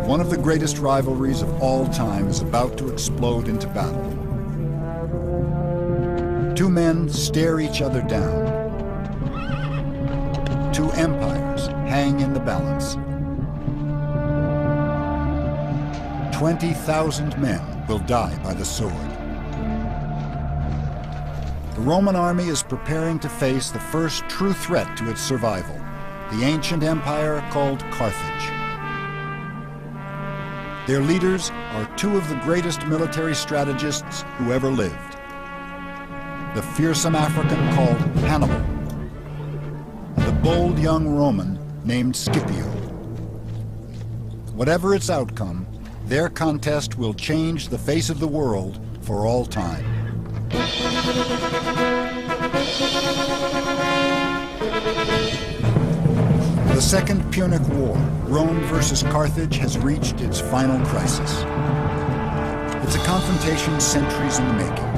One of the greatest rivalries of all time is about to explode into battle. Two men stare each other down. Two empires hang in the balance. 20,000 men will die by the sword. The Roman army is preparing to face the first true threat to its survival, the ancient empire called Carthage. Their leaders are two of the greatest military strategists who ever lived. The fearsome African called Hannibal, and the bold young Roman named Scipio. Whatever its outcome, their contest will change the face of the world for all time. The Second Punic War, Rome versus Carthage, has reached its final crisis. It's a confrontation centuries in the making.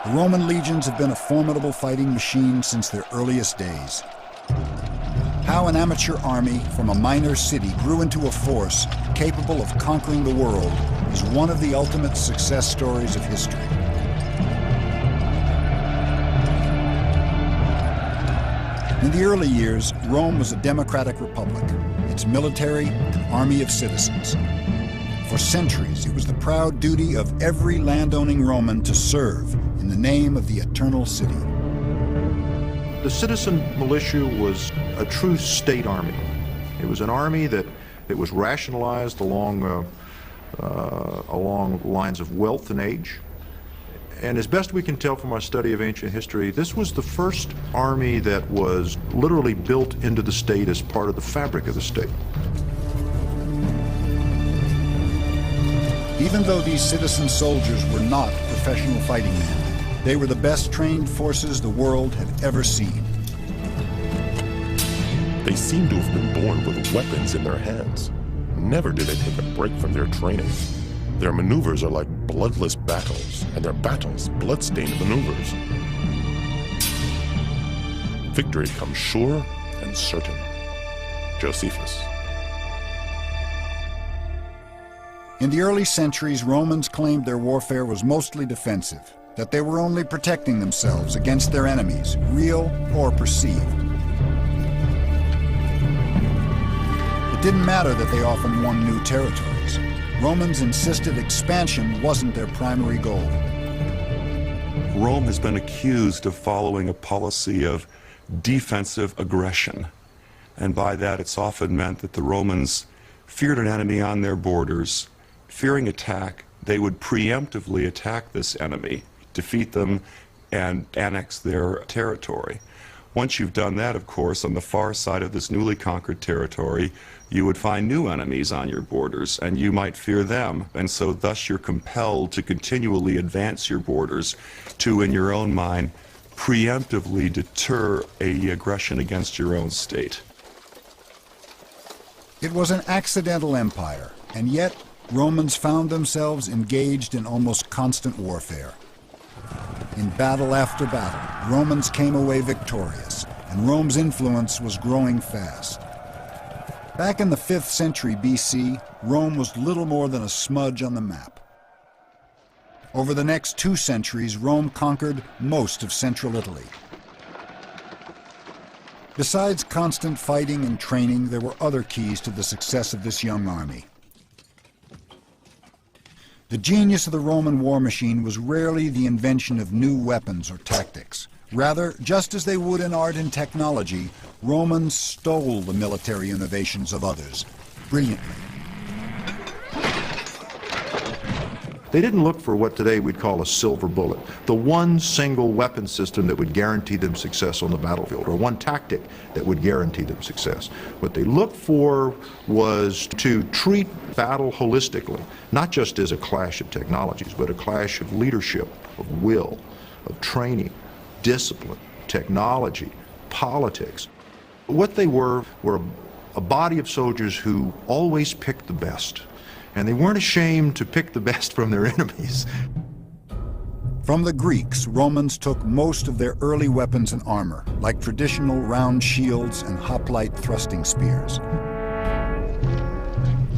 The Roman legions have been a formidable fighting machine since their earliest days. How an amateur army from a minor city grew into a force capable of conquering the world is one of the ultimate success stories of history. In the early years, Rome was a democratic republic, its military an army of citizens. For centuries, it was the proud duty of every landowning Roman to serve in the name of the eternal city. The citizen militia was a true state army. It was an army that was rationalized along lines of wealth and age. And as best we can tell from our study of ancient history, this was the first army that was literally built into the state as part of the fabric of the state. Even though these citizen soldiers were not professional fighting men, they were the best trained forces the world had ever seen. They seem to have been born with weapons in their hands. Never did they take a break from their training. Their maneuvers are like bloodless battles, and their battles blood-stained maneuvers. Victory comes sure and certain. Josephus. In the early centuries, Romans claimed their warfare was mostly defensive, that they were only protecting themselves against their enemies, real or perceived. It didn't matter that they often won new territories. Romans insisted expansion wasn't their primary goal. Rome has been accused of following a policy of defensive aggression. And by that, it's often meant that the Romans feared an enemy on their borders. Fearing attack, they would preemptively attack this enemy, defeat them, and annex their territory. Once you've done that, of course, on the far side of this newly conquered territory, you would find new enemies on your borders, and you might fear them. And so thus you're compelled to continually advance your borders to, in your own mind, preemptively deter an aggression against your own state. It was an accidental empire, and yet Romans found themselves engaged in almost constant warfare. In battle after battle, Romans came away victorious, and Rome's influence was growing fast. Back in the 5th century BC, Rome was little more than a smudge on the map. Over the next 2 centuries, Rome conquered most of central Italy. Besides constant fighting and training, there were other keys to the success of this young army. The genius of the Roman war machine was rarely the invention of new weapons or tactics. Rather, just as they would in art and technology, Romans stole the military innovations of others, brilliantly. They didn't look for what today we'd call a silver bullet, the one single weapon system that would guarantee them success on the battlefield, or one tactic that would guarantee them success. What they looked for was to treat battle holistically, not just as a clash of technologies, but a clash of leadership, of will, of training, discipline, technology, politics. What they were a body of soldiers who always picked the best. And they weren't ashamed to pick the best from their enemies. From the Greeks, Romans took most of their early weapons and armor, like traditional round shields and hoplite thrusting spears.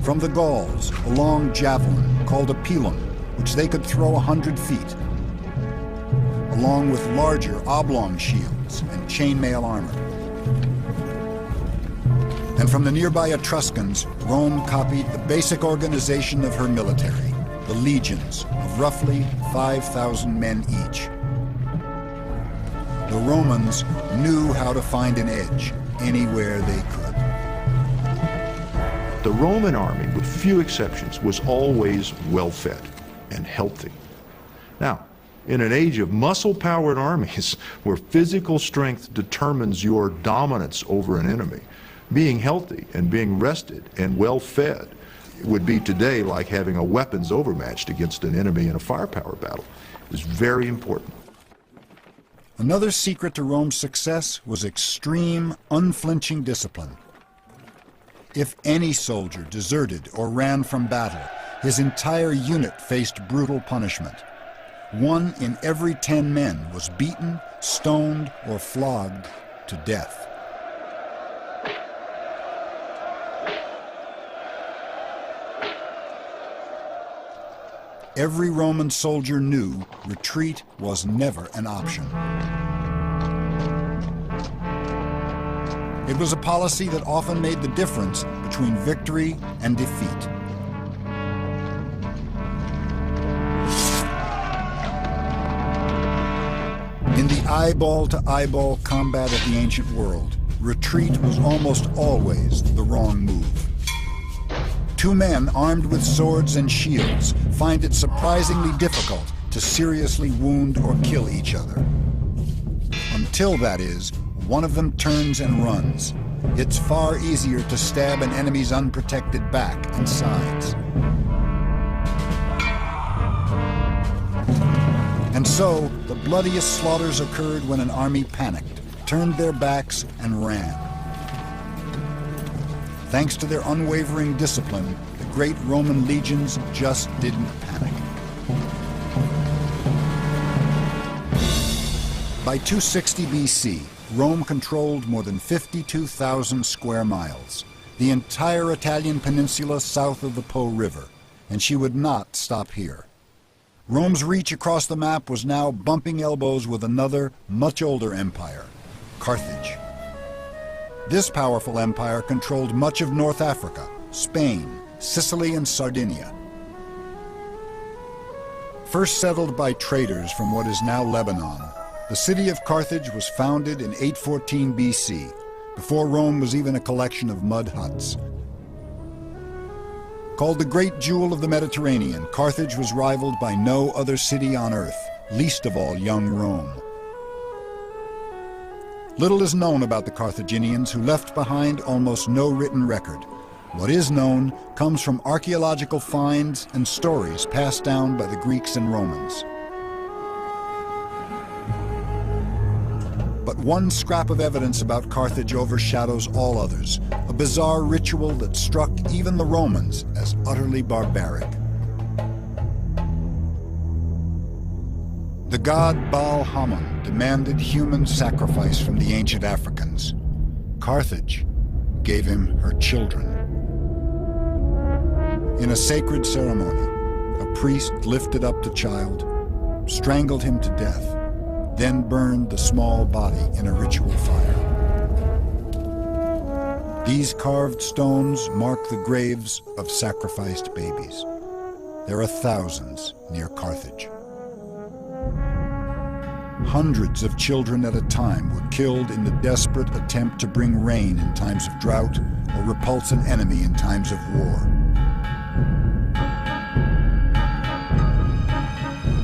From the Gauls, a long javelin called a pilum, which they could throw 100 feet, along with larger oblong shields and chainmail armor. And from the nearby Etruscans, Rome copied the basic organization of her military, the legions of roughly 5,000 men each. The Romans knew how to find an edge anywhere they could. The Roman army, with few exceptions, was always well-fed and healthy. Now, in an age of muscle-powered armies where physical strength determines your dominance over an enemy, being healthy and being rested and well-fed would be today like having a weapons overmatched against an enemy in a firepower battle. It was very important. Another secret to Rome's success was extreme, unflinching discipline. If any soldier deserted or ran from battle, his entire unit faced brutal punishment. 1 in every 10 men was beaten, stoned, or flogged to death. Every Roman soldier knew retreat was never an option. It was a policy that often made the difference between victory and defeat. In the eyeball-to-eyeball combat of the ancient world, retreat was almost always the wrong move. 2 men armed with swords and shields find it surprisingly difficult to seriously wound or kill each other. Until, that is, one of them turns and runs. It's far easier to stab an enemy's unprotected back and sides. And so, the bloodiest slaughters occurred when an army panicked, turned their backs, and ran. Thanks to their unwavering discipline, the great Roman legions just didn't panic. By 260 BC, Rome controlled more than 52,000 square miles, the entire Italian peninsula south of the Po River, and she would not stop here. Rome's reach across the map was now bumping elbows with another, much older empire, Carthage. This powerful empire controlled much of North Africa, Spain, Sicily, and Sardinia. First settled by traders from what is now Lebanon, the city of Carthage was founded in 814 BC, before Rome was even a collection of mud huts. Called the Great Jewel of the Mediterranean, Carthage was rivaled by no other city on earth, least of all young Rome. Little is known about the Carthaginians, who left behind almost no written record. What is known comes from archaeological finds and stories passed down by the Greeks and Romans. But one scrap of evidence about Carthage overshadows all others, a bizarre ritual that struck even the Romans as utterly barbaric. The god Baal Hammon demanded human sacrifice from the ancient Africans. Carthage gave him her children. In a sacred ceremony, a priest lifted up the child, strangled him to death, then burned the small body in a ritual fire. These carved stones mark the graves of sacrificed babies. There are thousands near Carthage. Hundreds of children at a time were killed in the desperate attempt to bring rain in times of drought or repulse an enemy in times of war.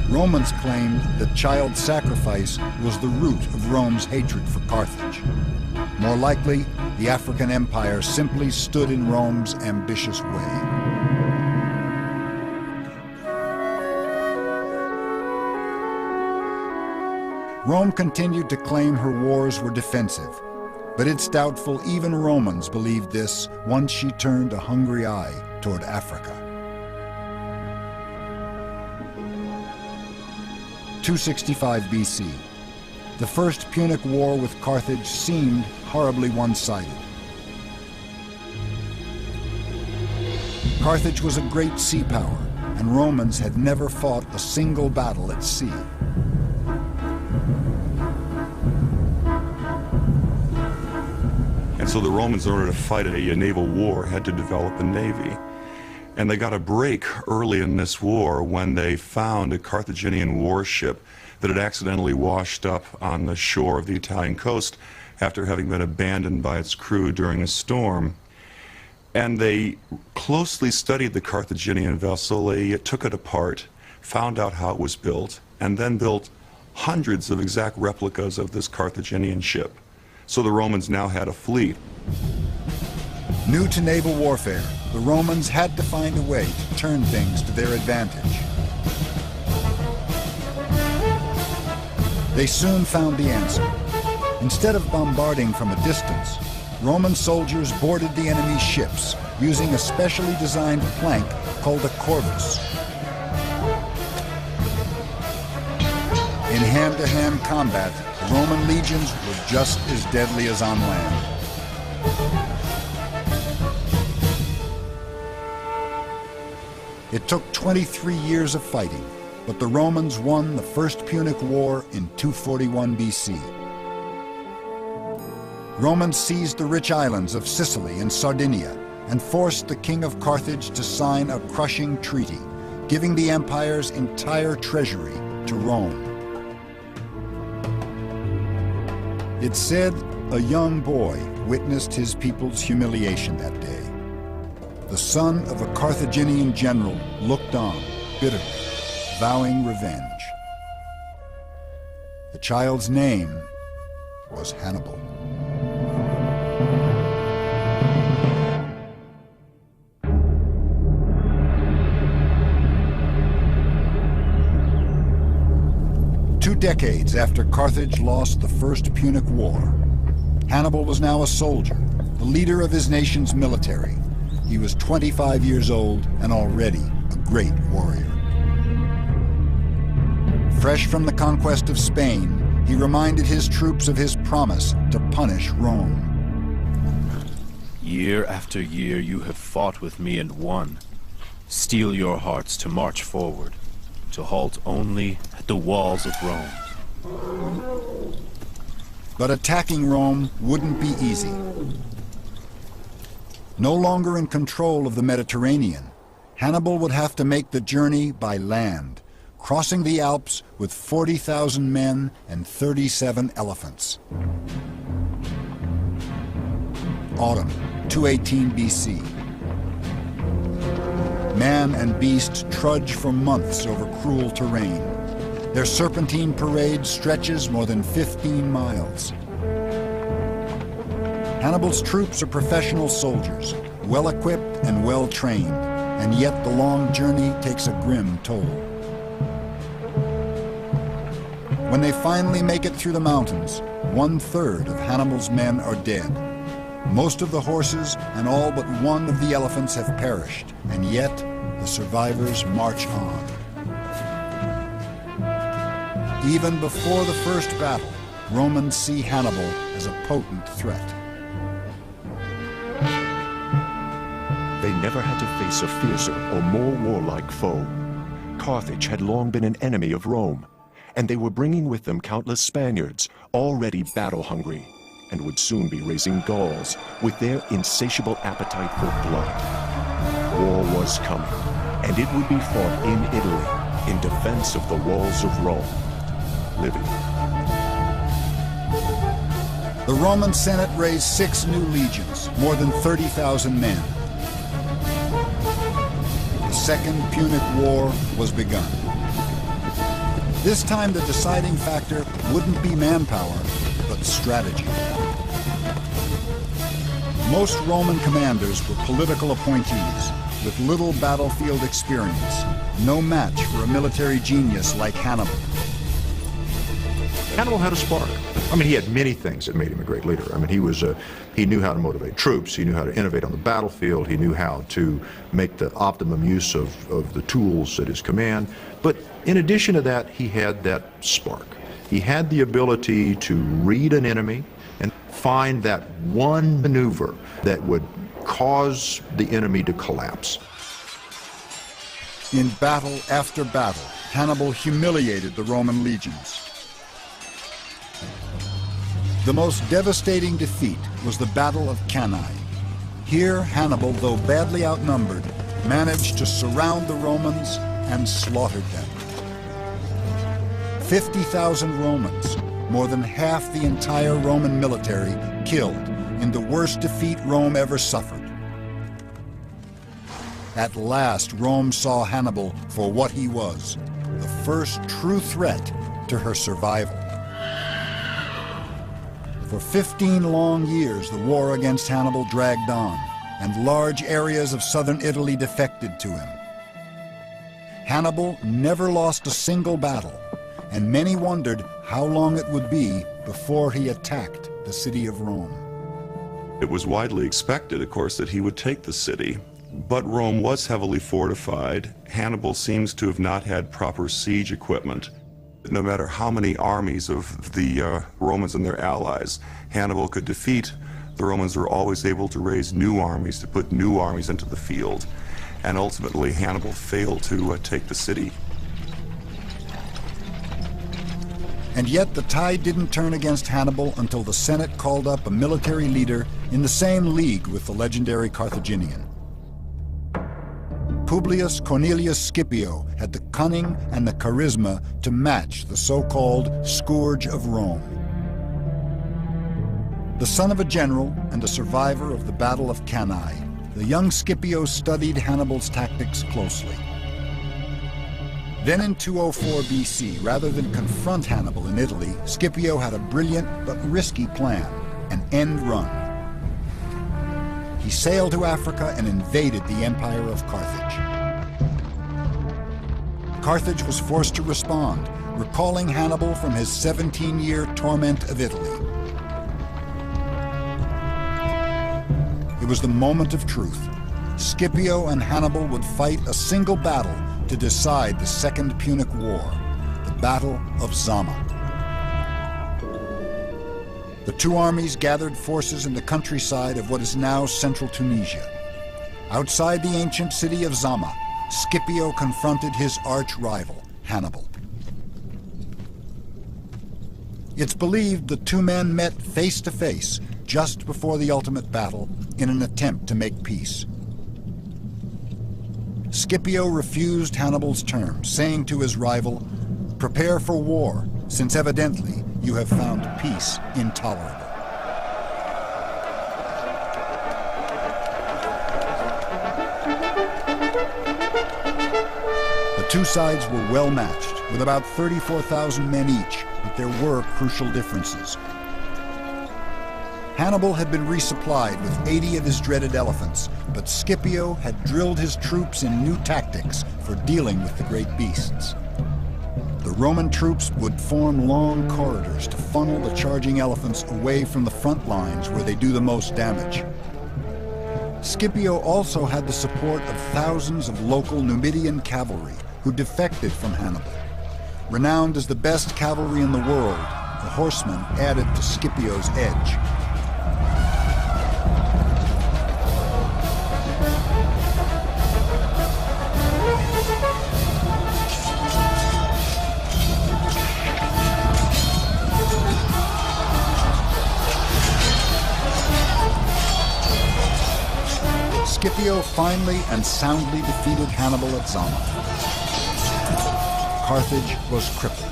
Romans claimed that child sacrifice was the root of Rome's hatred for Carthage. More likely, the African Empire simply stood in Rome's ambitious way. Rome continued to claim her wars were defensive, but it's doubtful even Romans believed this once she turned a hungry eye toward Africa. 265 BC. The First Punic War with Carthage seemed horribly one-sided. Carthage was a great sea power, and Romans had never fought a single battle at sea. And so the Romans, in order to fight a naval war, had to develop a navy. And they got a break early in this war when they found a Carthaginian warship that had accidentally washed up on the shore of the Italian coast after having been abandoned by its crew during a storm. And they closely studied the Carthaginian vessel. They took it apart, found out how it was built, and then built hundreds of exact replicas of this Carthaginian ship. So the Romans now had a fleet. New to naval warfare, the Romans had to find a way to turn things to their advantage. They soon found the answer. Instead of bombarding from a distance, Roman soldiers boarded the enemy's ships using a specially designed plank called a corvus. In hand-to-hand combat, Roman legions were just as deadly as on land. It took 23 years of fighting, but the Romans won the First Punic War in 241 BC. Romans seized the rich islands of Sicily and Sardinia and forced the king of Carthage to sign a crushing treaty, giving the empire's entire treasury to Rome. It's said a young boy witnessed his people's humiliation that day. The son of a Carthaginian general looked on, bitterly, vowing revenge. The child's name was Hannibal. Two decades after Carthage lost the First Punic War, Hannibal was now a soldier, the leader of his nation's military. He was 25 years old and already a great warrior. Fresh from the conquest of Spain, he reminded his troops of his promise to punish Rome. Year after year you have fought with me and won. Steel your hearts to march forward, to halt only at the walls of Rome. But attacking Rome wouldn't be easy. No longer in control of the Mediterranean, Hannibal would have to make the journey by land, crossing the Alps with 40,000 men and 37 elephants. Autumn, 218 BC. Man and beast trudge for months over cruel terrain. Their serpentine parade stretches more than 15 miles. Hannibal's troops are professional soldiers, well-equipped and well-trained, and yet the long journey takes a grim toll. When they finally make it through the mountains, 1/3 of Hannibal's men are dead. Most of the horses and all but one of the elephants have perished, and yet the survivors march on. Even before the first battle, Romans see Hannibal as a potent threat. They never had to face a fiercer or more warlike foe. Carthage had long been an enemy of Rome, and they were bringing with them countless Spaniards, already battle-hungry, and would soon be raising Gauls with their insatiable appetite for blood. War was coming, and it would be fought in Italy in defense of the walls of Rome. Livy. The Roman Senate raised 6 new legions, more than 30,000 men. The Second Punic War was begun. This time the deciding factor wouldn't be manpower, but strategy. Most Roman commanders were political appointees with little battlefield experience, no match for a military genius like Hannibal. Hannibal had a spark. I mean, he had many things that made him a great leader. I mean, he knew how to motivate troops, he knew how to innovate on the battlefield, he knew how to make the optimum use of the tools at his command. But in addition to that, he had that spark. He had the ability to read an enemy and find that one maneuver that would cause the enemy to collapse. In battle after battle, Hannibal humiliated the Roman legions. The most devastating defeat was the Battle of Cannae. Here, Hannibal, though badly outnumbered, managed to surround the Romans and slaughtered them. 50,000 Romans, more than half the entire Roman military, killed in the worst defeat Rome ever suffered. At last, Rome saw Hannibal for what he was, the first true threat to her survival. For 15 long years, the war against Hannibal dragged on, and large areas of southern Italy defected to him. Hannibal never lost a single battle, and many wondered how long it would be before he attacked the city of Rome. It was widely expected, of course, that he would take the city, but Rome was heavily fortified. Hannibal seems to have not had proper siege equipment. No matter how many armies of the Romans and their allies Hannibal could defeat, the Romans were always able to raise new armies, to put new armies into the field. And ultimately, Hannibal failed to take the city. And yet the tide didn't turn against Hannibal until the Senate called up a military leader in the same league with the legendary Carthaginian. Publius Cornelius Scipio had the cunning and the charisma to match the so-called Scourge of Rome. The son of a general and a survivor of the Battle of Cannae, the young Scipio studied Hannibal's tactics closely. Then in 204 BC, rather than confront Hannibal in Italy, Scipio had a brilliant but risky plan, an end run. He sailed to Africa and invaded the Empire of Carthage. Carthage was forced to respond, recalling Hannibal from his 17-year torment of Italy. It was the moment of truth. Scipio and Hannibal would fight a single battle to decide the Second Punic War, the Battle of Zama. The two armies gathered forces in the countryside of what is now central Tunisia. Outside the ancient city of Zama, Scipio confronted his arch-rival, Hannibal. It's believed the two men met face to face just before the ultimate battle in an attempt to make peace. Scipio refused Hannibal's terms, saying to his rival, "Prepare for war, since evidently you have found peace intolerable." The two sides were well matched, with about 34,000 men each, but there were crucial differences. Hannibal had been resupplied with 80 of his dreaded elephants, but Scipio had drilled his troops in new tactics for dealing with the great beasts. The Roman troops would form long corridors to funnel the charging elephants away from the front lines where they do the most damage. Scipio also had the support of thousands of local Numidian cavalry who defected from Hannibal. Renowned as the best cavalry in the world, the horsemen added to Scipio's edge. Scipio finally and soundly defeated Hannibal at Zama. Carthage was crippled.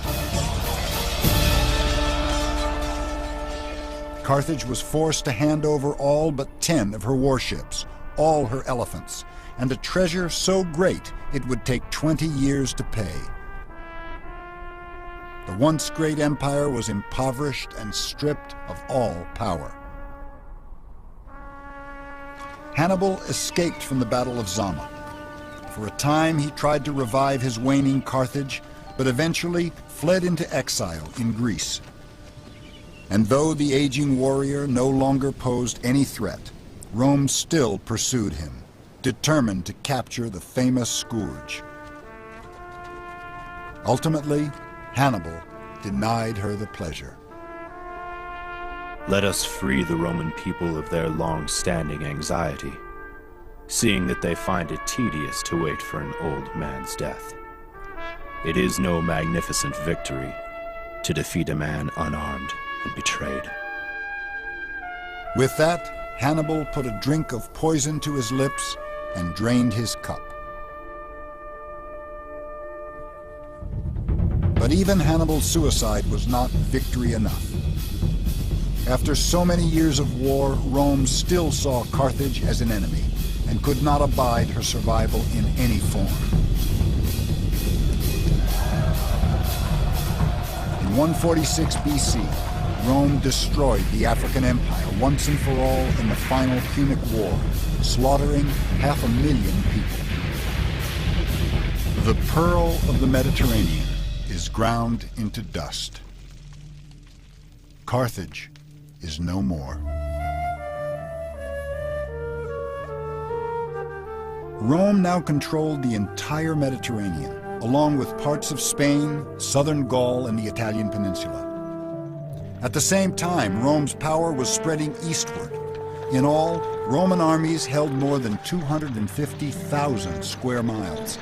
Carthage was forced to hand over all but 10 of her warships, all her elephants, and a treasure so great it would take 20 years to pay. The once great empire was impoverished and stripped of all power. Hannibal escaped from the Battle of Zama. For a time, he tried to revive his waning Carthage, but eventually fled into exile in Greece. And though the aging warrior no longer posed any threat, Rome still pursued him, determined to capture the famous scourge. Ultimately, Hannibal denied her the pleasure. Let us free the Roman people of their long-standing anxiety, seeing that they find it tedious to wait for an old man's death. It is no magnificent victory to defeat a man unarmed and betrayed. With that, Hannibal put a drink of poison to his lips and drained his cup. But even Hannibal's suicide was not victory enough. After so many years of war, Rome still saw Carthage as an enemy and could not abide her survival in any form. In 146 BC, Rome destroyed the African Empire once and for all in the final Punic War, slaughtering 500,000 people. The pearl of the Mediterranean is ground into dust. Carthage is no more. Rome now controlled the entire Mediterranean, along with parts of Spain, southern Gaul, and the Italian peninsula. At the same time, Rome's power was spreading eastward. In all, Roman armies held more than 250,000 square miles.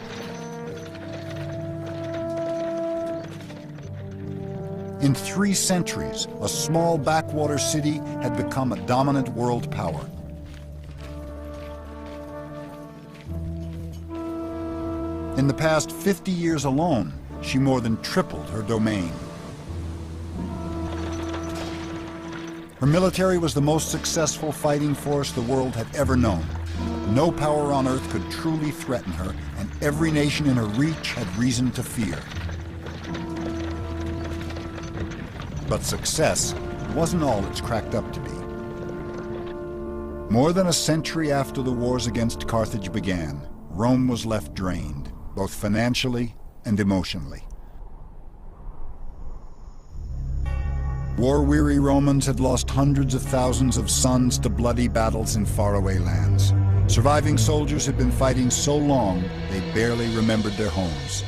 In 3 centuries, a small backwater city had become a dominant world power. In the past 50 years alone, she more than tripled her domain. Her military was the most successful fighting force the world had ever known. No power on earth could truly threaten her, and every nation in her reach had reason to fear. But success wasn't all it's cracked up to be. More than a century after the wars against Carthage began, Rome was left drained, both financially and emotionally. War-weary Romans had lost hundreds of thousands of sons to bloody battles in faraway lands. Surviving soldiers had been fighting so long, they barely remembered their homes.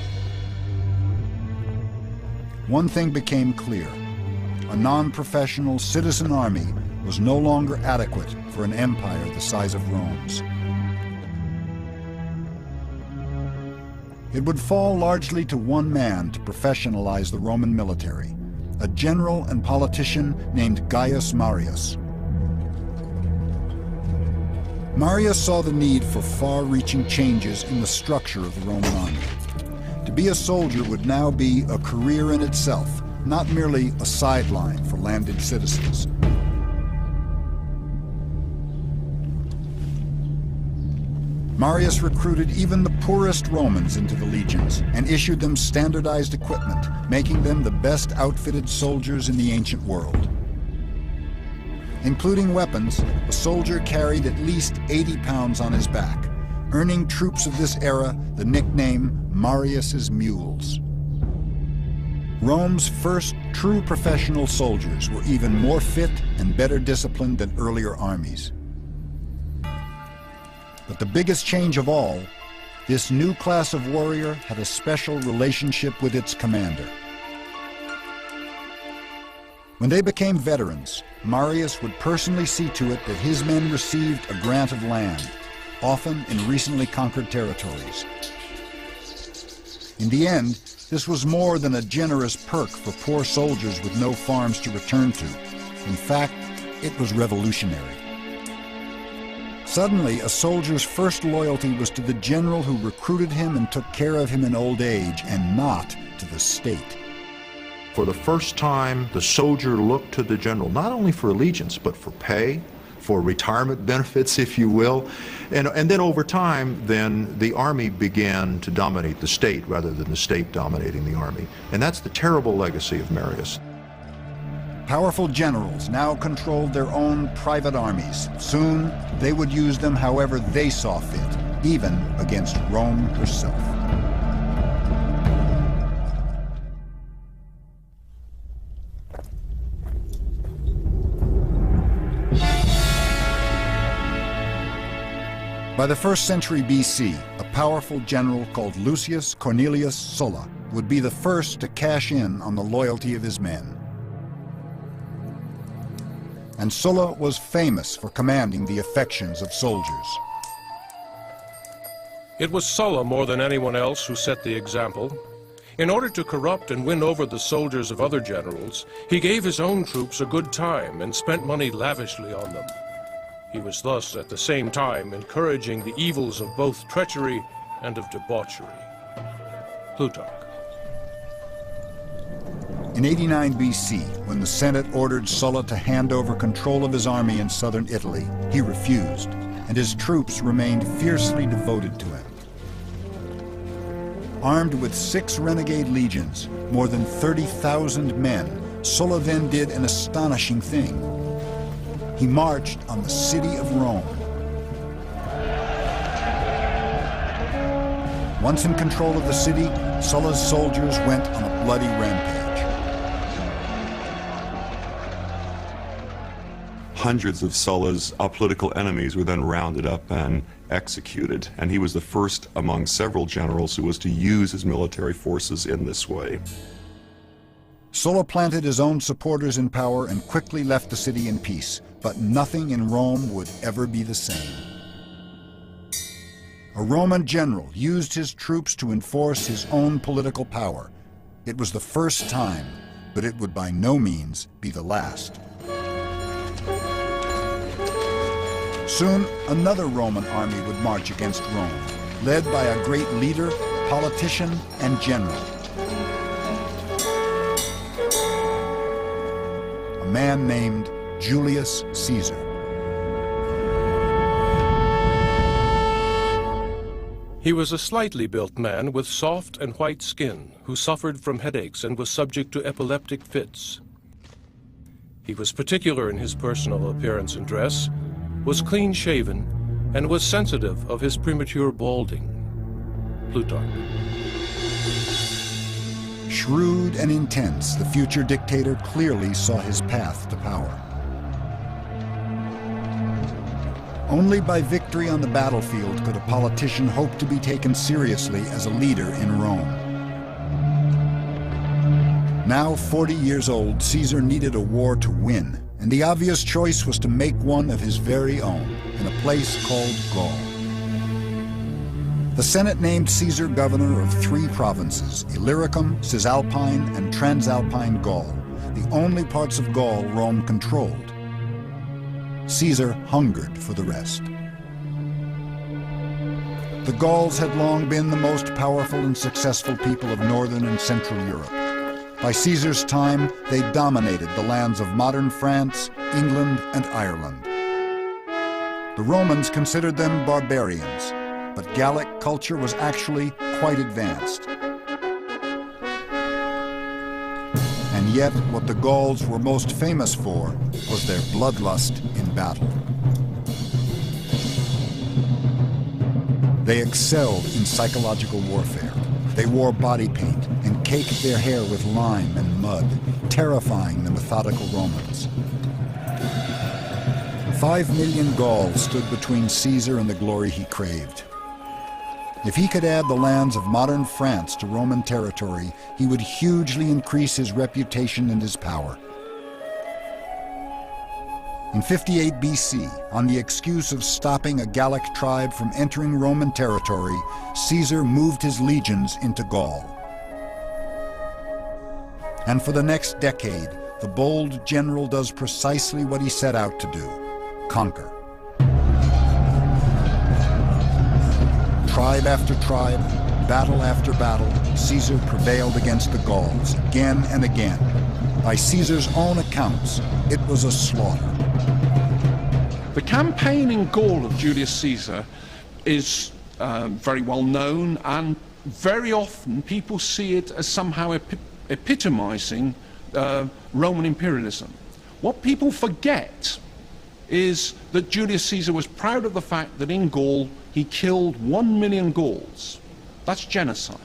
One thing became clear. A non-professional citizen army was no longer adequate for an empire the size of Rome's. It would fall largely to one man to professionalize the Roman military, a general and politician named Gaius Marius. Marius saw the need for far-reaching changes in the structure of the Roman army. To be a soldier would now be a career in itself, not merely a sideline for landed citizens. Marius recruited even the poorest Romans into the legions and issued them standardized equipment, making them the best outfitted soldiers in the ancient world. Including weapons, a soldier carried at least 80 pounds on his back, earning troops of this era the nickname Marius's Mules. Rome's first true professional soldiers were even more fit and better disciplined than earlier armies. But the biggest change of all, this new class of warrior had a special relationship with its commander. When they became veterans, Marius would personally see to it that his men received a grant of land, often in recently conquered territories. In the end, this was more than a generous perk for poor soldiers with no farms to return to. In fact, it was revolutionary. Suddenly, a soldier's first loyalty was to the general who recruited him and took care of him in old age, and not to the state. For the first time, the soldier looked to the general, not only for allegiance, but for pay, for retirement benefits, if you will. And then over time, then the army began to dominate the state rather than the state dominating the army. And that's the terrible legacy of Marius. Powerful generals now controlled their own private armies. Soon, they would use them however they saw fit, even against Rome herself. By the 1st century BC, a powerful general called Lucius Cornelius Sulla would be the first to cash in on the loyalty of his men. And Sulla was famous for commanding the affections of soldiers. It was Sulla more than anyone else who set the example. In order to corrupt and win over the soldiers of other generals, he gave his own troops a good time and spent money lavishly on them. He was thus at the same time encouraging the evils of both treachery and of debauchery. Plutarch. In 89 BC, when the Senate ordered Sulla to hand over control of his army in southern Italy, he refused, and his troops remained fiercely devoted to him. Armed with 6 renegade legions, more than 30,000 men, Sulla then did an astonishing thing. He marched on the city of Rome. Once in control of the city, Sulla's soldiers went on a bloody rampage. Hundreds of Sulla's political enemies were then rounded up and executed, and he was the first among several generals who was to use his military forces in this way. Sulla planted his own supporters in power and quickly left the city in peace, but nothing in Rome would ever be the same. A Roman general used his troops to enforce his own political power. It was the first time, but it would by no means be the last. Soon, another Roman army would march against Rome, led by a great leader, politician, and general. A man named Julius Caesar. He was a slightly built man with soft and white skin who suffered from headaches and was subject to epileptic fits. He was particular in his personal appearance and dress, was clean-shaven, and was sensitive of his premature balding. Plutarch. Shrewd and intense, the future dictator clearly saw his path to power. Only by victory on the battlefield could a politician hope to be taken seriously as a leader in Rome. Now 40 years old, Caesar needed a war to win, and the obvious choice was to make one of his very own in a place called Gaul. The Senate named Caesar governor of 3 provinces, Illyricum, Cisalpine, and Transalpine Gaul, the only parts of Gaul Rome controlled. Caesar hungered for the rest. The Gauls had long been the most powerful and successful people of northern and central Europe. By Caesar's time, they dominated the lands of modern France, England, and Ireland. The Romans considered them barbarians, but Gallic culture was actually quite advanced. And yet, what the Gauls were most famous for was their bloodlust in battle. They excelled in psychological warfare. They wore body paint and caked their hair with lime and mud, terrifying the methodical Romans. 5 million Gauls stood between Caesar and the glory he craved. If he could add the lands of modern France to Roman territory, he would hugely increase his reputation and his power. In 58 BC, on the excuse of stopping a Gallic tribe from entering Roman territory, Caesar moved his legions into Gaul. And for the next decade, the bold general does precisely what he set out to do: conquer. Tribe after tribe, battle after battle, Caesar prevailed against the Gauls again and again. By Caesar's own accounts, it was a slaughter. The campaign in Gaul of Julius Caesar is very well known, and very often people see it as somehow epitomizing Roman imperialism. What people forget is that Julius Caesar was proud of the fact that in Gaul he killed 1 million Gauls. That's genocide.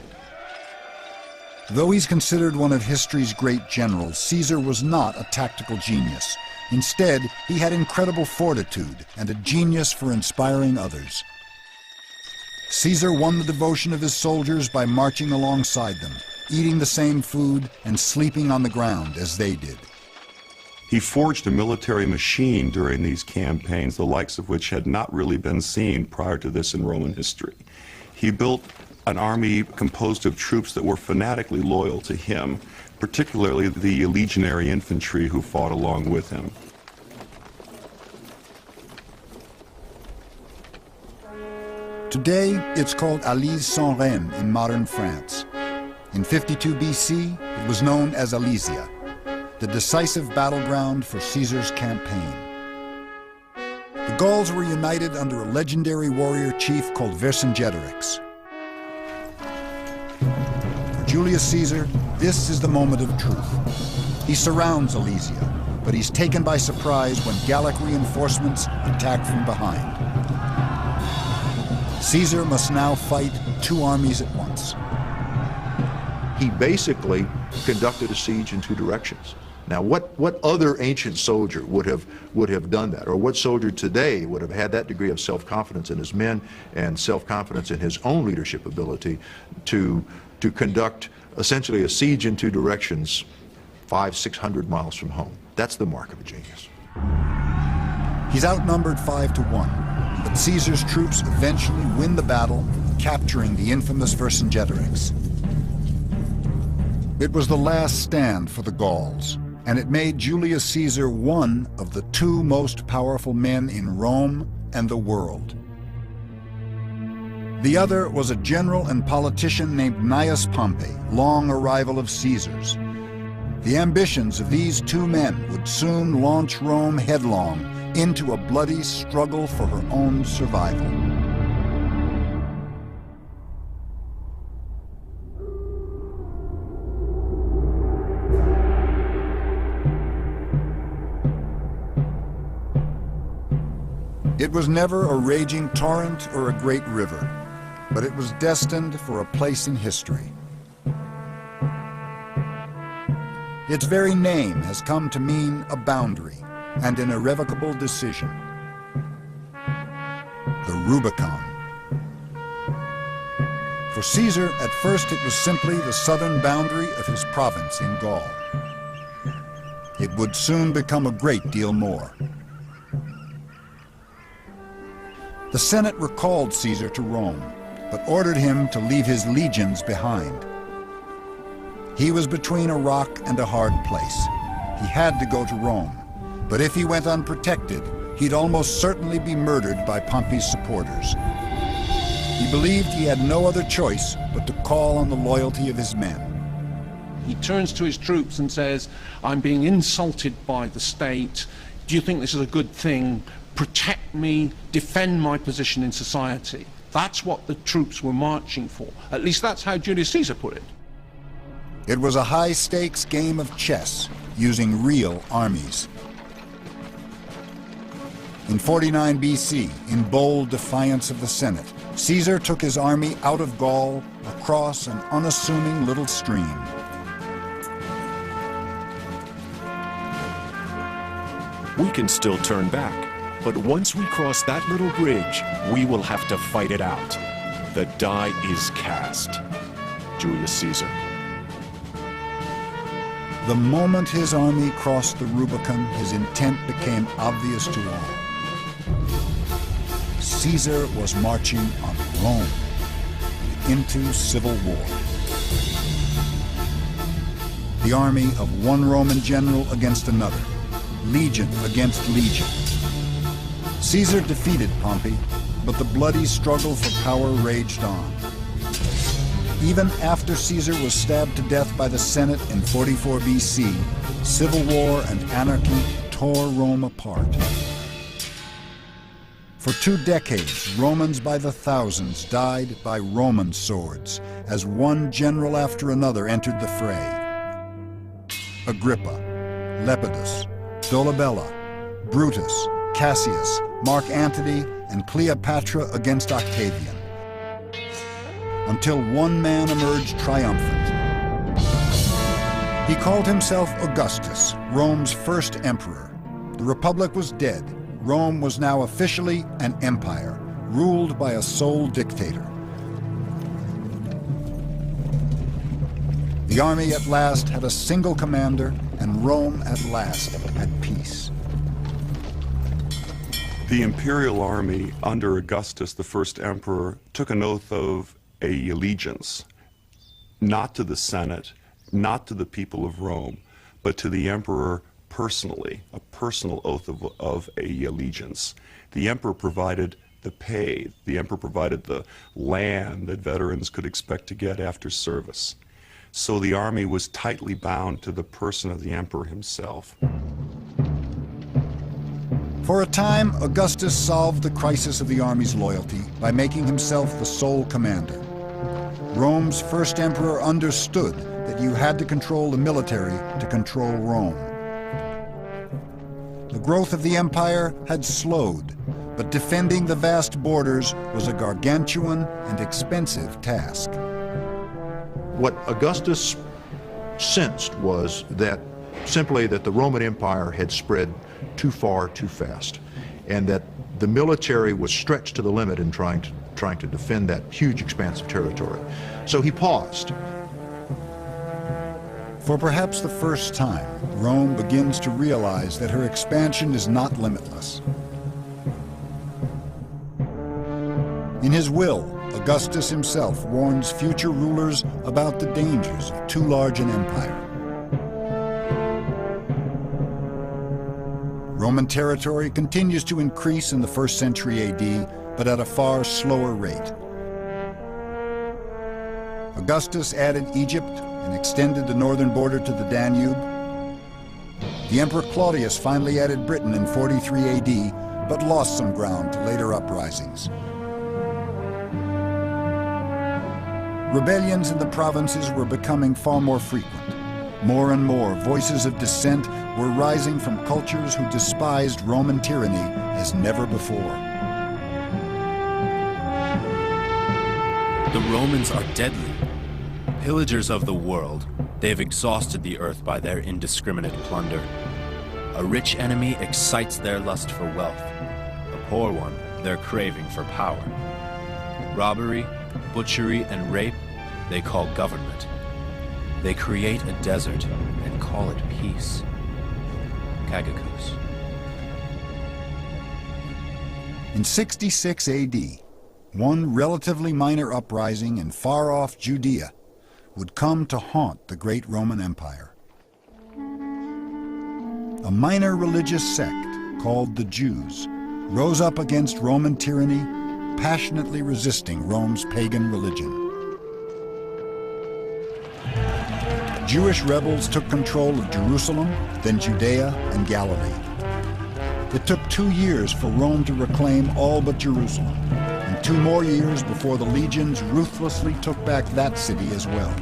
Though he's considered one of history's great generals, Caesar was not a tactical genius. Instead, he had incredible fortitude and a genius for inspiring others. Caesar won the devotion of his soldiers by marching alongside them, eating the same food and sleeping on the ground as they did. He forged a military machine during these campaigns, the likes of which had not really been seen prior to this in Roman history. He built an army composed of troops that were fanatically loyal to him, particularly the legionary infantry who fought along with him. Today, it's called Alise-Saint-Rene in modern France. In 52 BC, it was known as Alesia, the decisive battleground for Caesar's campaign. The Gauls were united under a legendary warrior chief called Vercingetorix. For Julius Caesar, this is the moment of truth. He surrounds Alesia, but he's taken by surprise when Gallic reinforcements attack from behind. Caesar must now fight two armies at once. He basically conducted a siege in two directions. Now, what other ancient soldier would have done that? Or what soldier today would have had that degree of self-confidence in his men and self-confidence in his own leadership ability to conduct essentially a siege in two directions 500-600 miles from home? That's the mark of a genius. He's outnumbered 5-1, but Caesar's troops eventually win the battle, capturing the infamous Vercingetorix. It was the last stand for the Gauls, and it made Julius Caesar one of the two most powerful men in Rome and the world. The other was a general and politician named Gnaeus Pompey, long a rival of Caesar's. The ambitions of these two men would soon launch Rome headlong into a bloody struggle for her own survival. It was never a raging torrent or a great river, but it was destined for a place in history. Its very name has come to mean a boundary and an irrevocable decision. The Rubicon. For Caesar, at first it was simply the southern boundary of his province in Gaul. It would soon become a great deal more. The Senate recalled Caesar to Rome, but ordered him to leave his legions behind. He was between a rock and a hard place. He had to go to Rome, but if he went unprotected, he'd almost certainly be murdered by Pompey's supporters. He believed he had no other choice but to call on the loyalty of his men. He turns to his troops and says, "I'm being insulted by the state. Do you think this is a good thing? Protect me, defend my position in society." That's what the troops were marching for. At least that's how Julius Caesar put it. It was a high-stakes game of chess, using real armies. In 49 BC, in bold defiance of the Senate, Caesar took his army out of Gaul across an unassuming little stream. We can still turn back, but once we cross that little bridge, we will have to fight it out. The die is cast. Julius Caesar. The moment his army crossed the Rubicon, his intent became obvious to all. Caesar was marching on Rome into civil war. The army of one Roman general against another, legion against legion. Caesar defeated Pompey, but the bloody struggle for power raged on. Even after Caesar was stabbed to death by the Senate in 44 BC, civil war and anarchy tore Rome apart. For 2 decades, Romans by the thousands died by Roman swords as one general after another entered the fray. Agrippa, Lepidus, Dolabella, Brutus, Cassius, Mark Antony, and Cleopatra against Octavian, until one man emerged triumphant. He called himself Augustus, Rome's first emperor. The Republic was dead. Rome was now officially an empire, ruled by a sole dictator. The army at last had a single commander, and Rome at last had peace. The imperial army under Augustus, the first emperor, took an oath of allegiance, not to the Senate, not to the people of Rome, but to the emperor personally, a personal oath of allegiance. The emperor provided the pay, the emperor provided the land that veterans could expect to get after service. So the army was tightly bound to the person of the emperor himself. For a time, Augustus solved the crisis of the army's loyalty by making himself the sole commander. Rome's first emperor understood that you had to control the military to control Rome. The growth of the empire had slowed, but defending the vast borders was a gargantuan and expensive task. What Augustus sensed was that simply that the Roman Empire had spread too far too fast, and that the military was stretched to the limit in trying to defend that huge expanse of territory. So he paused. For perhaps the first time, Rome begins to realize that her expansion is not limitless. In his will, Augustus himself warns future rulers about the dangers of too large an empire. Roman territory continues to increase in the 1st century AD, but at a far slower rate. Augustus added Egypt and extended the northern border to the Danube. The Emperor Claudius finally added Britain in 43 AD, but lost some ground to later uprisings. Rebellions in the provinces were becoming far more frequent. More and more voices of dissent were rising from cultures who despised Roman tyranny as never before. The Romans are deadly. Pillagers of the world, they've exhausted the earth by their indiscriminate plunder. A rich enemy excites their lust for wealth. A poor one, their craving for power. Robbery, butchery, and rape, they call government. They create a desert and call it peace. Cagakus. In 66 AD, one relatively minor uprising in far-off Judea would come to haunt the great Roman Empire. A minor religious sect called the Jews rose up against Roman tyranny, passionately resisting Rome's pagan religion. Jewish rebels took control of Jerusalem, then Judea and Galilee. It took 2 years for Rome to reclaim all but Jerusalem, and 2 more years before the legions ruthlessly took back that city as well.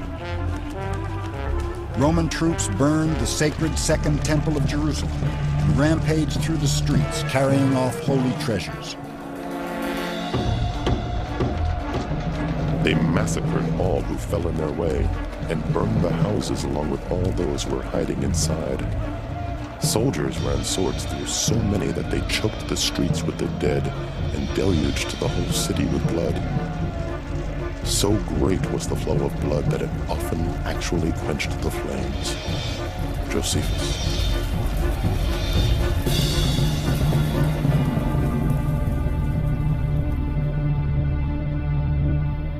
Roman troops burned the sacred Second Temple of Jerusalem and rampaged through the streets, carrying off holy treasures. They massacred all who fell in their way and burned the houses along with all those who were hiding inside. Soldiers ran swords through so many that they choked the streets with the dead and deluged the whole city with blood. So great was the flow of blood that it often actually quenched the flames. Josephus.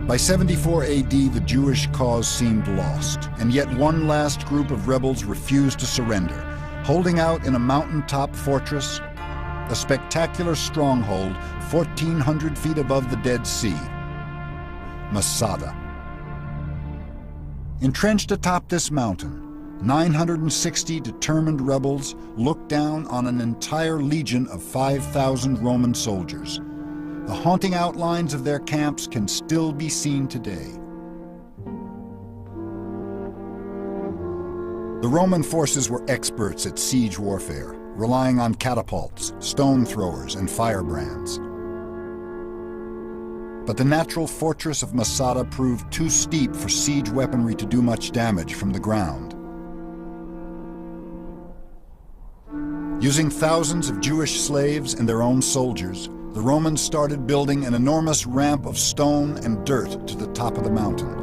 By 74 AD, the Jewish cause seemed lost, and yet one last group of rebels refused to surrender, holding out in a mountaintop fortress, a spectacular stronghold 1,400 feet above the Dead Sea, Masada. Entrenched atop this mountain, 960 determined rebels looked down on an entire legion of 5,000 Roman soldiers. The haunting outlines of their camps can still be seen today. The Roman forces were experts at siege warfare, relying on catapults, stone throwers, and firebrands. But the natural fortress of Masada proved too steep for siege weaponry to do much damage from the ground. Using thousands of Jewish slaves and their own soldiers, the Romans started building an enormous ramp of stone and dirt to the top of the mountain.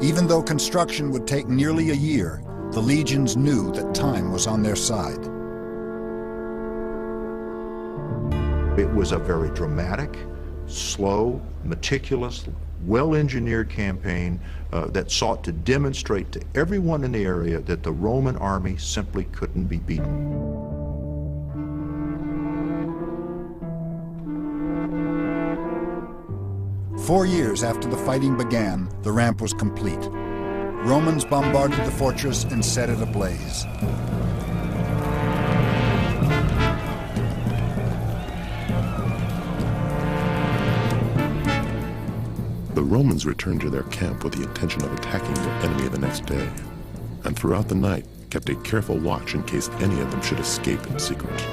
Even though construction would take nearly a year, the legions knew that time was on their side. It was a very dramatic, slow, meticulous, well-engineered campaign that sought to demonstrate to everyone in the area that the Roman army simply couldn't be beaten. 4 years after the fighting began, the ramp was complete. Romans bombarded the fortress and set it ablaze. The Romans returned to their camp with the intention of attacking their enemy the next day, and throughout the night kept a careful watch in case any of them should escape in secret.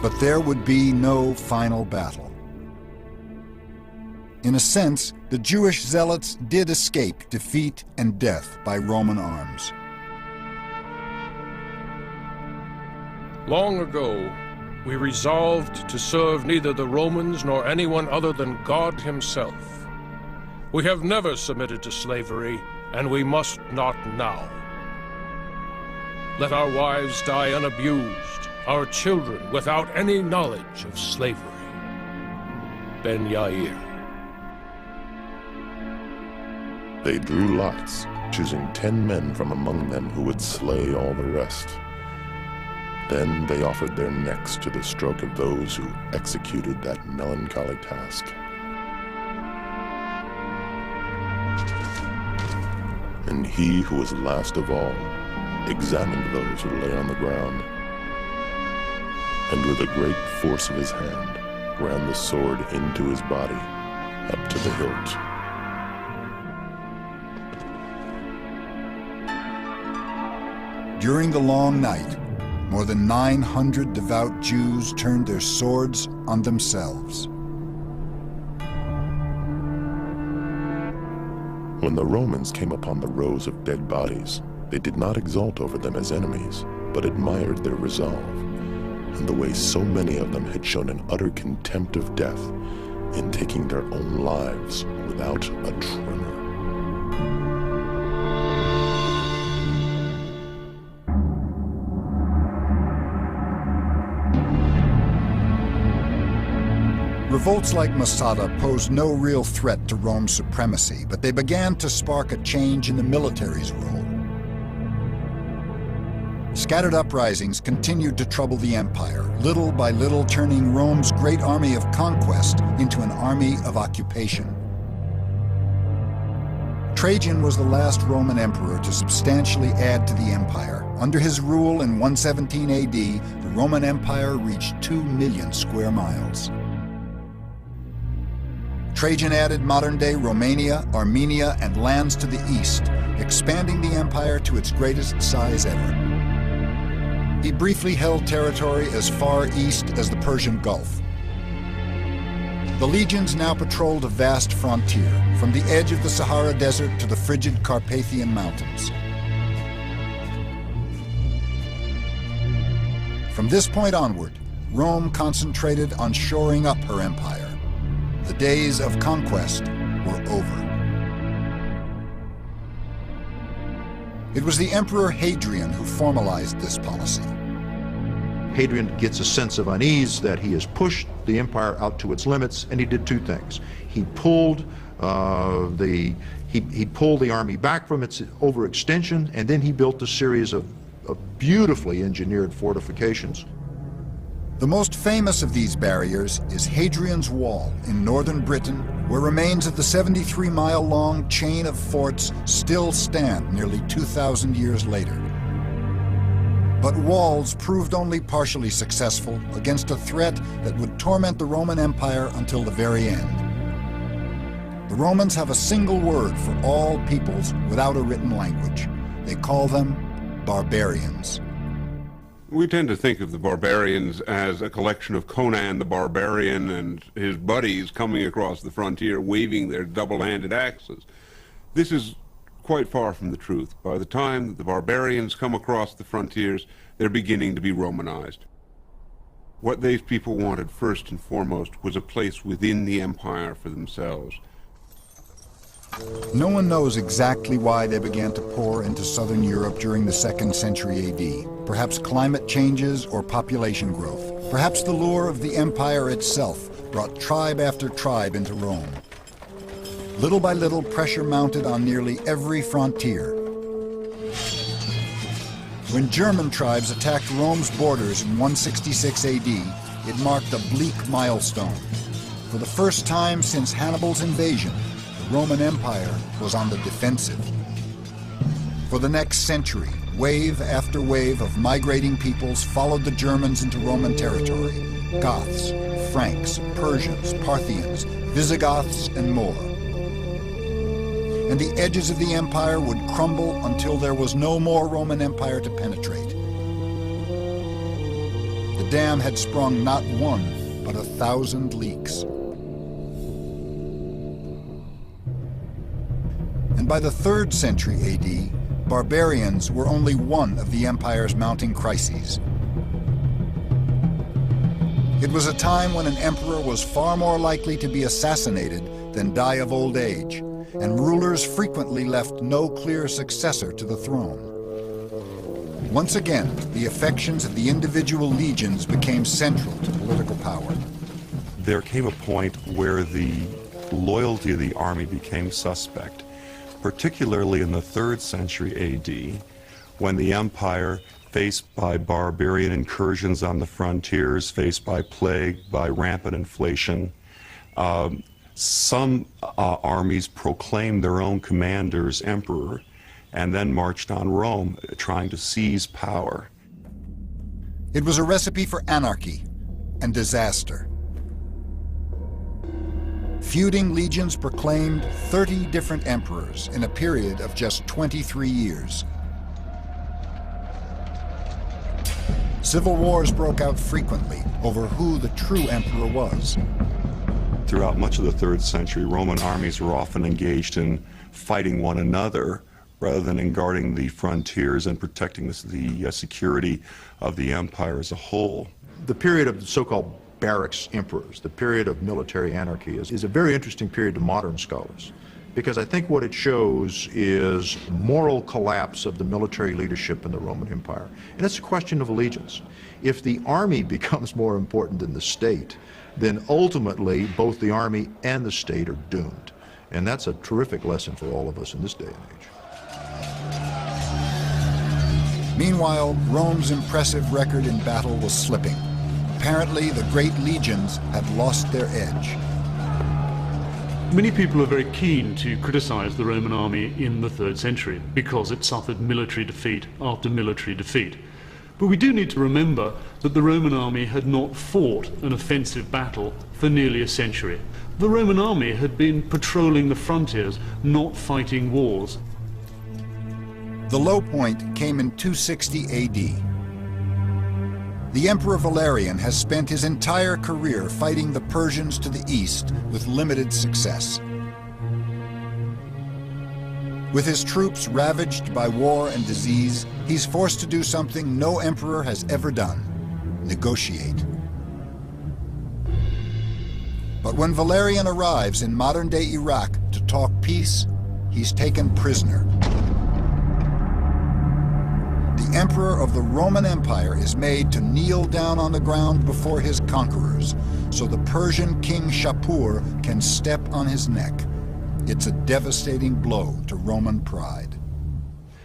But there would be no final battle. In a sense, the Jewish zealots did escape defeat and death by Roman arms. Long ago, we resolved to serve neither the Romans nor anyone other than God himself. We have never submitted to slavery, and we must not now. Let our wives die unabused, our children without any knowledge of slavery. Ben Yair. They drew lots, choosing 10 men from among them who would slay all the rest. Then they offered their necks to the stroke of those who executed that melancholy task. And he who was last of all examined those who lay on the ground, and with a great force of his hand ran the sword into his body up to the hilt. During the long night, more than 900 devout Jews turned their swords on themselves. When the Romans came upon the rows of dead bodies, they did not exult over them as enemies, but admired their resolve, and the way so many of them had shown an utter contempt of death in taking their own lives without a tremor. Revolts like Masada posed no real threat to Rome's supremacy, but they began to spark a change in the military's role. Scattered uprisings continued to trouble the empire, little by little turning Rome's great army of conquest into an army of occupation. Trajan was the last Roman emperor to substantially add to the empire. Under his rule in 117 AD, the Roman Empire reached 2 million square miles. Trajan added modern-day Romania, Armenia, and lands to the east, expanding the empire to its greatest size ever. He briefly held territory as far east as the Persian Gulf. The legions now patrolled a vast frontier, from the edge of the Sahara Desert to the frigid Carpathian Mountains. From this point onward, Rome concentrated on shoring up her empire. The days of conquest were over. It was the Emperor Hadrian who formalized this policy. Hadrian gets a sense of unease that he has pushed the empire out to its limits, and he did two things. He pulled the army back from its overextension, and then he built a series of beautifully engineered fortifications. The most famous of these barriers is Hadrian's Wall in northern Britain, where remains of the 73-mile-long chain of forts still stand nearly 2,000 years later. But walls proved only partially successful against a threat that would torment the Roman Empire until the very end. The Romans have a single word for all peoples without a written language. They call them barbarians. We tend to think of the barbarians as a collection of Conan the Barbarian and his buddies coming across the frontier waving their double-handed axes. This is quite far from the truth. By the time that the barbarians come across the frontiers, they're beginning to be Romanized. What these people wanted first and foremost was a place within the empire for themselves. No one knows exactly why they began to pour into southern Europe during the 2nd century AD. Perhaps climate changes or population growth. Perhaps the lure of the empire itself brought tribe after tribe into Rome. Little by little, pressure mounted on nearly every frontier. When German tribes attacked Rome's borders in 166 AD, it marked a bleak milestone. For the first time since Hannibal's invasion, the Roman Empire was on the defensive. For the next century, wave after wave of migrating peoples followed the Germans into Roman territory. Goths, Franks, Persians, Parthians, Visigoths, and more. And the edges of the empire would crumble until there was no more Roman Empire to penetrate. The dam had sprung not one, but 1,000 leaks. And by the 3rd century AD, barbarians were only one of the empire's mounting crises. It was a time when an emperor was far more likely to be assassinated than die of old age, and rulers frequently left no clear successor to the throne. Once again, the affections of the individual legions became central to political power. There came a point where the loyalty of the army became suspect, particularly in the 3rd century AD, when the empire, faced by barbarian incursions on the frontiers, faced by plague, by rampant inflation, some armies proclaimed their own commanders emperor and then marched on Rome, trying to seize power. It was a recipe for anarchy and disaster. Feuding legions proclaimed 30 different emperors in a period of just 23 years. Civil wars broke out frequently over who the true emperor was. Throughout much of the 3rd century, Roman armies were often engaged in fighting one another rather than in guarding the frontiers and protecting the security of the empire as a whole. The period of the so-called barracks emperors, the period of military anarchy, is a very interesting period to modern scholars, because I think what it shows is moral collapse of the military leadership in the Roman Empire. And it's a question of allegiance. If the army becomes more important than the state, then ultimately both the army and the state are doomed. And that's a terrific lesson for all of us in this day and age. Meanwhile, Rome's impressive record in battle was slipping. Apparently, the great legions had lost their edge. Many people are very keen to criticize the Roman army in the 3rd century because it suffered military defeat after military defeat. But we do need to remember that the Roman army had not fought an offensive battle for nearly a century. The Roman army had been patrolling the frontiers, not fighting wars. The low point came in 260 AD. The Emperor Valerian has spent his entire career fighting the Persians to the east with limited success. With his troops ravaged by war and disease, he's forced to do something no emperor has ever done: negotiate. But when Valerian arrives in modern-day Iraq to talk peace, he's taken prisoner. The emperor of the Roman Empire is made to kneel down on the ground before his conquerors, so the Persian king Shapur can step on his neck. It's a devastating blow to Roman pride.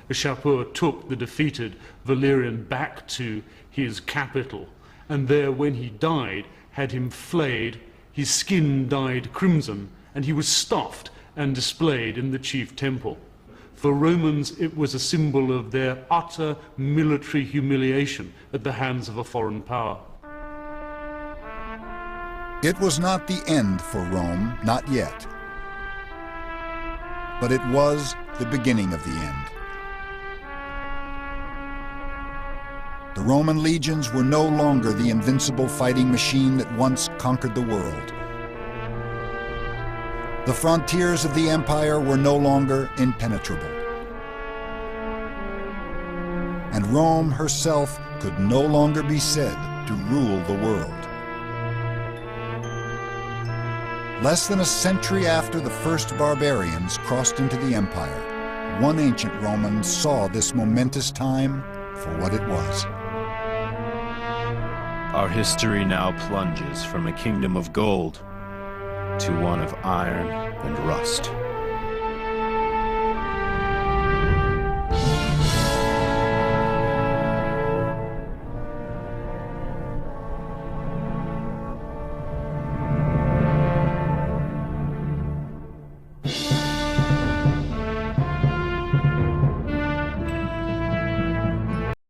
Shapur took the defeated Valerian back to his capital, and there, when he died, had him flayed, his skin dyed crimson, and he was stuffed and displayed in the chief temple. For Romans, it was a symbol of their utter military humiliation at the hands of a foreign power. It was not the end for Rome, not yet. But it was the beginning of the end. The Roman legions were no longer the invincible fighting machine that once conquered the world. The frontiers of the empire were no longer impenetrable. And Rome herself could no longer be said to rule the world. Less than a century after the first barbarians crossed into the empire, one ancient Roman saw this momentous time for what it was. Our history now plunges from a kingdom of gold to one of iron and rust.